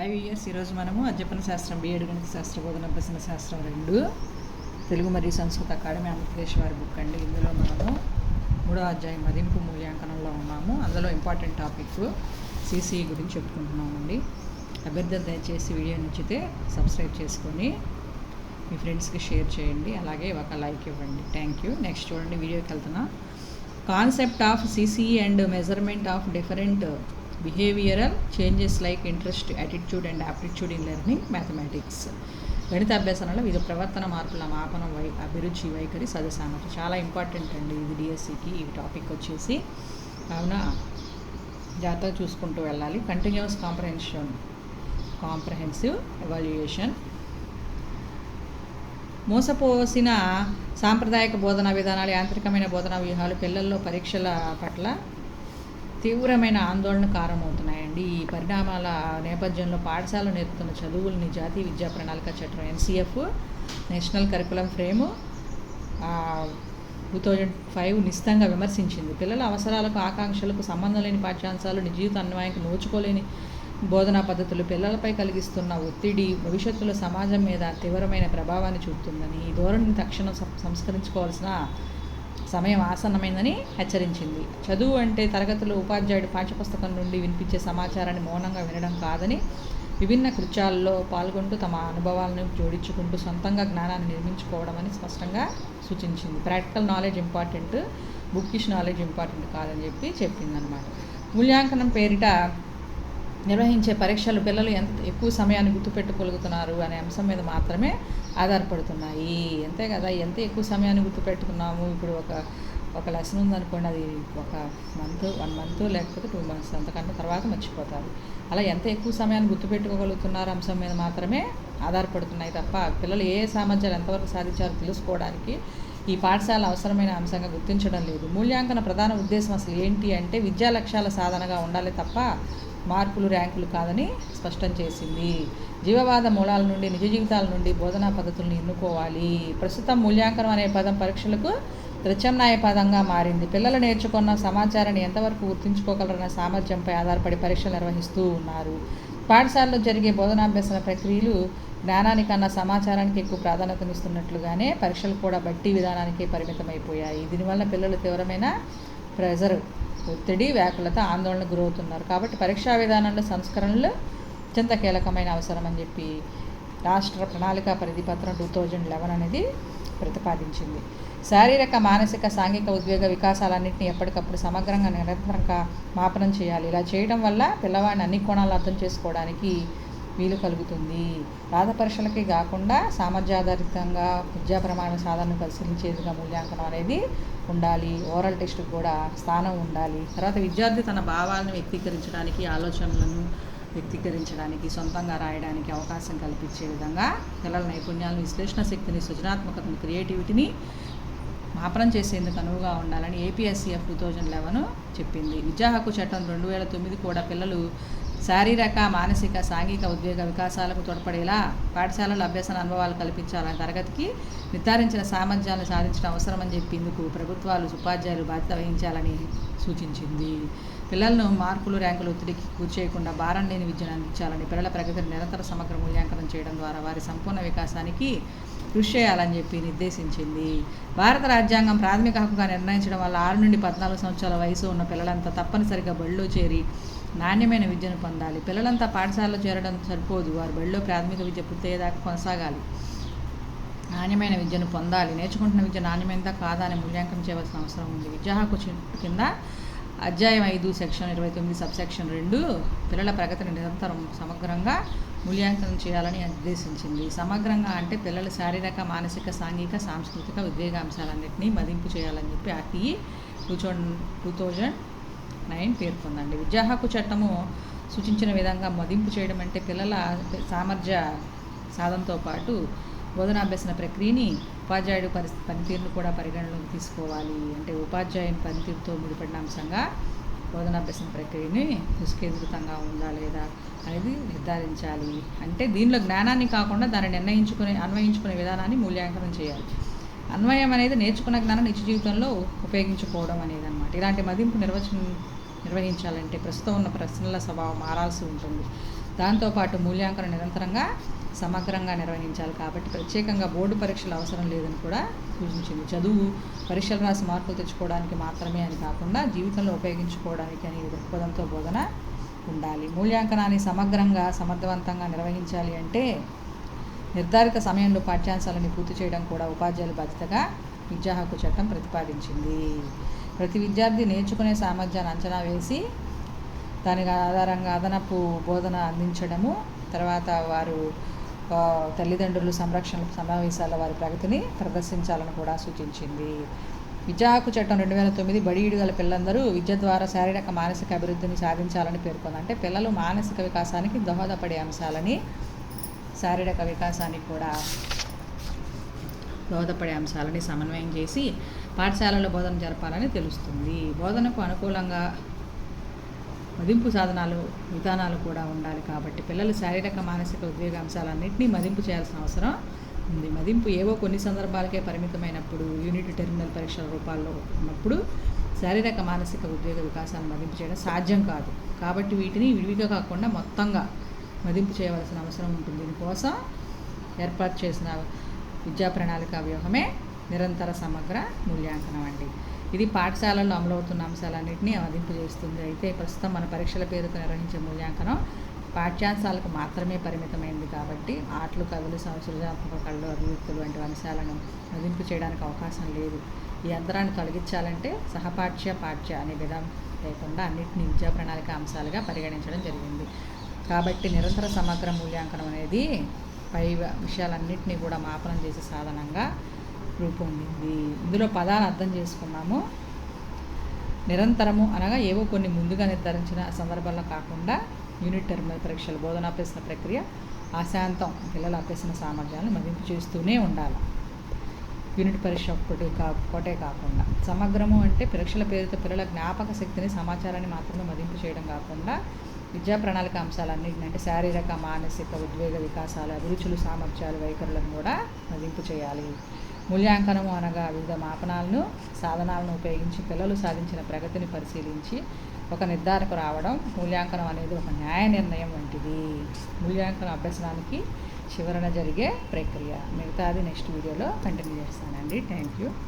IVS ఈరోజు మనము అధ్యాపన శాస్త్రం B.Ed గణిత శాస్త్ర బోధన అభ్యసన శాస్త్రం 2 తెలుగు మరియు సంస్కృత అకాడమీ ఆంధ్రప్రదేశ్ వారి బుక్ అండి. ఇందులో మనము 3వ అధ్యాయం మదింపు మూల్యాంకనంలో ఉన్నాము. అందులో ఇంపార్టెంట్ టాపిక్ CCE గురించి చెప్పుకుంటున్నామండి. అభ్యర్థులు దయచేసి వీడియో నచ్చితే సబ్స్క్రైబ్ చేసుకొని మీ ఫ్రెండ్స్కి షేర్ చేయండి, అలాగే ఒక లైక్ ఇవ్వండి. Thank you. నెక్స్ట్ చూడండి, వీడియోకి వెళ్తున్నా. Concept of CCE and measurement of different behavioural changes like interest, attitude and aptitude in learning mathematics. గణిత అభ్యాసనలో వివిధ ప్రవర్తన మార్పుల మాపనం, అభిరుచి, వైఖరి, సదసామర్థ్యం చాలా ఇంపార్టెంట్ అండి. ఇది DSCకి ఈ టాపిక్ వచ్చేసి, కావున జాగ్రత్తగా చూసుకుంటూ వెళ్ళాలి. Continuous comprehensive evaluation. మోసపోసిన సాంప్రదాయక బోధనా విధానాలు, యాంత్రికమైన బోధనా వ్యూహాలు పిల్లల్లో పరీక్షల పట్ల తీవ్రమైన ఆందోళన కారణమవుతున్నాయండి. ఈ పరిణామాల నేపథ్యంలో పాఠశాలలో నేర్పుతున్న చదువుల్ని జాతీయ విద్యా ప్రణాళిక చట్టం NCF నేషనల్ కరికులం ఫ్రేమ్ 2005 నిశితంగా విమర్శించింది. పిల్లల అవసరాలకు, ఆకాంక్షలకు సంబంధం లేని పాఠ్యాంశాలు, జీవిత అన్వయానికి నోచుకోలేని బోధనా పద్ధతులు పిల్లలపై కలిగిస్తున్న ఒత్తిడి భవిష్యత్తులో సమాజం మీద తీవ్రమైన ప్రభావాన్ని చూపుతుందని, ఈ ధోరణిని తక్షణం సంస్కరించుకోవాల్సిన సమయం ఆసన్నమైందని హెచ్చరించింది. చదువు అంటే తరగతిలో ఉపాధ్యాయుడు పాఠ్యపుస్తకం నుండి వినిపించే సమాచారాన్ని మౌనంగా వినడం కాదని, విభిన్న కృత్యాల్లో పాల్గొంటూ తమ అనుభవాలను జోడించుకుంటూ సొంతంగా జ్ఞానాన్ని నిర్మించుకోవడం అని స్పష్టంగా సూచించింది. Practical knowledge important, bookish knowledge important కాదని చెప్పిందనమాట. మూల్యాంకనం పేరిట నిర్వహించే పరీక్షలు పిల్లలు ఎంత ఎక్కువ సమయాన్ని గుర్తుపెట్టుకోగలుగుతున్నారు అనే అంశం మీద మాత్రమే ఆధారపడుతున్నాయి. అంతే కదా, ఎంత ఎక్కువ సమయాన్ని గుర్తుపెట్టుకున్నాము. ఇప్పుడు ఒక లెసన్ ఉందనుకోండి, అది ఒక మంత్ 1 మంత్ లేకపోతే 2 months అంతకంటే తర్వాత మర్చిపోతారు. అలా ఎంత ఎక్కువ సమయాన్ని గుర్తుపెట్టుకోగలుగుతున్నారు అంశం మీద మాత్రమే ఆధారపడుతున్నాయి తప్ప పిల్లలు ఏ సామర్థ్యాలు ఎంతవరకు సాధించారో తెలుసుకోవడానికి ఈ పాఠశాల అవసరమైన అంశంగా గుర్తించడం లేదు. మూల్యాంకన ప్రధాన ఉద్దేశం అసలు ఏంటి అంటే విద్యా లక్ష్యాల సాధనగా ఉండాలి తప్ప మార్కులు, ర్యాంకులు కాదని స్పష్టం చేసింది. జీవవాద మూలాల నుండి, నిజ జీవితాల నుండి బోధనా పద్ధతులను ఎన్నుకోవాలి. ప్రస్తుతం మూల్యాంకనం అనే పదం పరీక్షలకు ప్రత్యామ్నాయ పదంగా మారింది. పిల్లలు నేర్చుకున్న సమాచారాన్ని ఎంతవరకు గుర్తుంచుకోగలరన్న సామర్థ్యంపై ఆధారపడి పరీక్షలు నిర్వహిస్తూ ఉన్నారు. పాఠశాలలో జరిగే బోధనాభ్యసన ప్రక్రియలు జ్ఞానానికన్నా సమాచారానికి ఎక్కువ ప్రాధాన్యతనిస్తున్నట్లుగానే పరీక్షలు కూడా బట్టి విధానానికే పరిమితమైపోయాయి. దీనివల్ల పిల్లలు తీవ్రమైన ప్రెజర్, ఒత్తిడి, వ్యాకులత, ఆందోళనకు గురవుతున్నారు. కాబట్టి పరీక్షా విధానంలో సంస్కరణలు అత్యంత కీలకమైన అవసరం అని చెప్పి రాష్ట్ర ప్రణాళిక పరిధిపత్రం 2011 అనేది ప్రతిపాదించింది. శారీరక, మానసిక, సాంఘిక, ఉద్వేగ వికాసాలన్నింటినీ ఎప్పటికప్పుడు సమగ్రంగా, నిరంతరంగా మాపనం చేయాలి. ఇలా చేయడం వల్ల పిల్లవాడిని అన్ని కోణాలు అర్థం చేసుకోవడానికి వీలు కలుగుతుంది. రాత పరీక్షలకి కాకుండా సామర్థ్యాధారితంగా విద్యా ప్రమాణ సాధనను పరిశీలించేదిగా మూల్యాంకనం అనేది ఉండాలి. ఓరల్ టెస్ట్కి కూడా స్థానం ఉండాలి. తర్వాత విద్యార్థి తన భావాలను వ్యక్తీకరించడానికి, ఆలోచనలను వ్యక్తీకరించడానికి, సొంతంగా రాయడానికి అవకాశం కల్పించే విధంగా పిల్లల నైపుణ్యాలను, విశ్లేషణ శక్తిని, సృజనాత్మకతను, క్రియేటివిటీని మాపనం చేసేందుకు అనువుగా ఉండాలని APSCF 2011 చెప్పింది. విద్యా హక్కు చట్టం 2009 కూడా పిల్లలు శారీరక, మానసిక, సాంఘిక, ఉద్వేగ వికాసాలకు తోడ్పడేలా పాఠశాలలో అభ్యసన అనుభవాలు కల్పించాలని, తరగతికి నిర్ధారించిన సామర్థ్యాలను సాధించడం అవసరమని చెప్పిందుకు ప్రభుత్వాలు, ఉపాధ్యాయులు బాధ్యత వహించాలని సూచించింది. పిల్లలను మార్కులు, ర్యాంకులు ఒత్తిడికి కూర్చేయకుండా భారం లేని విద్యను అందించాలని, పిల్లల ప్రగతిని నిరంతర సమగ్ర మూల్యాంకనం చేయడం ద్వారా వారి సంపూర్ణ వికాసానికి కృషి చేయాలని చెప్పి నిర్దేశించింది. భారత రాజ్యాంగం ప్రాథమిక హక్కుగా నిర్ణయించడం వల్ల 6 నుండి 14 సంవత్సరాల వయసు ఉన్న పిల్లలంతా తప్పనిసరిగా బడిలో చేరి నాణ్యమైన విద్యను పొందాలి. పిల్లలంతా పాఠశాలలో చేరడం సరిపోదు, వారు బడిలో ప్రాథమిక విద్య పూర్తయ్యేదాకా కొనసాగాలి. నాణ్యమైన విద్యను పొందాలి. నేర్చుకుంటున్న విద్య నాణ్యమైనదా కాదా అని మూల్యాంకనం చేయవలసిన అవసరం ఉంది. విద్యా హక్కు కింద అధ్యాయం 5 సెక్షన్ 29 సబ్సెక్షన్ 2 పిల్లల ప్రగతిని నిరంతరం సమగ్రంగా మూల్యాంకనం చేయాలని నిర్దేశించింది. సమగ్రంగా అంటే పిల్లల శారీరక, మానసిక, సాంఘిక, సాంస్కృతిక, ఉద్వేగ అంశాలన్నింటినీ మదింపు చేయాలని చెప్పి RTE 2009 పేర్కొందండి. విద్యా హక్కు చట్టము సూచించిన విధంగా మదింపు చేయడం అంటే పిల్లల సామర్థ్య సాధనతో పాటు బోధనాభ్యసన ప్రక్రియని, ఉపాధ్యాయుడు పనితీరును కూడా పరిగణలోకి తీసుకోవాలి. అంటే ఉపాధ్యాయుని పనితీరుతో ముడిపడిన అంశంగా బోధనాభ్యసన ప్రక్రియని నిష్కేంద్రితంగా ఉందా లేదా అనేది నిర్ధారించాలి. అంటే దీనిలో జ్ఞానాన్ని కాకుండా దాన్ని అన్వయించుకునే విధానాన్ని మూల్యాంకనం చేయాలి. అన్వయం అనేది నేర్చుకున్న జ్ఞానం నిత్య జీవితంలో ఉపయోగించుకోవడం అనేది అన్నమాట. ఇలాంటి మదింపు నిర్వహించాలంటే ప్రస్తుతం ఉన్న ప్రశ్నల స్వభావం మారాల్సి ఉంటుంది. దాంతోపాటు మూల్యాంకనం నిరంతరంగా సమగ్రంగా నిర్వహించాలి. కాబట్టి ప్రత్యేకంగా బోర్డు పరీక్షలు అవసరం లేదని కూడా సూచించింది. చదువు పరీక్షలు రాసి మార్కులు తెచ్చుకోవడానికి మాత్రమే అని కాకుండా జీవితంలో ఉపయోగించుకోవడానికి అనే దృక్పథంతో బోధన ఉండాలి. మూల్యాంకనాన్ని సమగ్రంగా సమర్థవంతంగా నిర్వహించాలి అంటే నిర్ధారిత సమయంలో పాఠ్యాంశాలను పూర్తి చేయడం కూడా ఉపాధ్యాయుల బాధ్యతగా విద్యా హక్కు చట్టం ప్రతిపాదించింది. ప్రతి విద్యార్థి నేర్చుకునే సామర్థ్యాన్ని అంచనా వేసి దానికి ఆధారంగా అదనపు బోధన అందించడము, తర్వాత వారు తల్లిదండ్రులు సంరక్షణ సమావేశాల వారి ప్రగతిని ప్రదర్శించాలని కూడా సూచించింది. విద్యా హక్కు చట్టం 2009 బడి ఈడుగల పిల్లలందరూ విద్య ద్వారా శారీరక మానసిక అభివృద్ధిని సాధించాలని పేర్కొంది. అంటే పిల్లలు మానసిక వికాసానికి దోహదపడే అంశాలని, శారీరక వికాసానికి కూడా దోహదపడే అంశాలని సమన్వయం చేసి పాఠశాలలో బోధన జరపాలని తెలుస్తుంది. బోధనకు అనుకూలంగా మదింపు సాధనాలు విధానాలు కూడా ఉండాలి. కాబట్టి పిల్లలు శారీరక మానసిక ఉద్వేగ అంశాలన్నింటినీ మదింపు చేయాల్సిన అవసరం ఉంది. మదింపు ఏవో కొన్ని సందర్భాలకే పరిమితమైనప్పుడు, యూనిట్ టెర్మినల్ పరీక్షల రూపాల్లో ఉన్నప్పుడు శారీరక మానసిక ఉద్వేగ వికాసాన్ని మదింపు చేయడం సాధ్యం కాదు. కాబట్టి వీటిని విడివిగా కాకుండా మొత్తంగా మదింపు చేయవలసిన అవసరం ఉంటుంది. దీనికోసం ఏర్పాటు చేసిన విద్యా ప్రణాళిక వ్యూహమే నిరంతర సమగ్ర మూల్యాంకనం అండి. ఇది పాఠశాలల్లో అమలవుతున్న అంశాలన్నింటినీ మదింపు చేస్తుంది. అయితే ప్రస్తుతం మన పరీక్షల పేరుతో నిర్వహించే మూల్యాంకనం పాఠ్యాంశాలకు మాత్రమే పరిమితమైంది. కాబట్టి ఆటలు, కథలు, సృజనాత్మక కళలు, అభివృద్ధులు వంటి అంశాలను మదింపు చేయడానికి అవకాశం లేదు. ఈ యంత్రాన్ని తొలగించాలంటే సహపాఠ్య, పాఠ్య అనే విధానం లేకుండా అన్నింటినీ విద్యా ప్రణాళిక అంశాలుగా పరిగణించడం జరిగింది. కాబట్టి నిరంతర సమగ్ర మూల్యాంకనం అనేది పై విషయాలన్నింటినీ కూడా మాపనం చేసే సాధనంగా రూపొందింది. ఇందులో పదాలు అర్థం చేసుకున్నాము. నిరంతరము అనగా ఏవో కొన్ని ముందుగా నిర్ధారించిన సందర్భాల్లో కాకుండా యూనిట్ టెర్మినల్ పరీక్షలు, బోధనా అభ్యసన ప్రక్రియ ఆశాంతం పిల్లల అభ్యసన సామర్థ్యాలను మదింపు చేస్తూనే ఉండాలి. యూనిట్ పరీక్ష ఒకటే కాకుండా. సమగ్రము అంటే పరీక్షల పేరుతో పిల్లల జ్ఞాపక శక్తిని, సమాచారాన్ని మాత్రమే మదింపు చేయడం కాకుండా విద్యా ప్రణాళిక అంశాలన్నింటినీ అంటే శారీరక మానసిక ఉద్వేగ వికాసాలు, అభిరుచులు, సామర్థ్యాలు, వైఖరులను కూడా మదింపు చేయాలి. మూల్యాంకనము అనగా వివిధ మాపనాలను, సాధనాలను ఉపయోగించి పిల్లలు సాధించిన ప్రగతిని పరిశీలించి ఒక నిర్ధారణకు రావడం. మూల్యాంకనం అనేది ఒక న్యాయ నిర్ణయం వంటిది. మూల్యాంకన అభ్యసనానికి చివరన జరిగే ప్రక్రియ. మిగతాది నెక్స్ట్ వీడియోలో కంటిన్యూ చేస్తానండి. Thank you.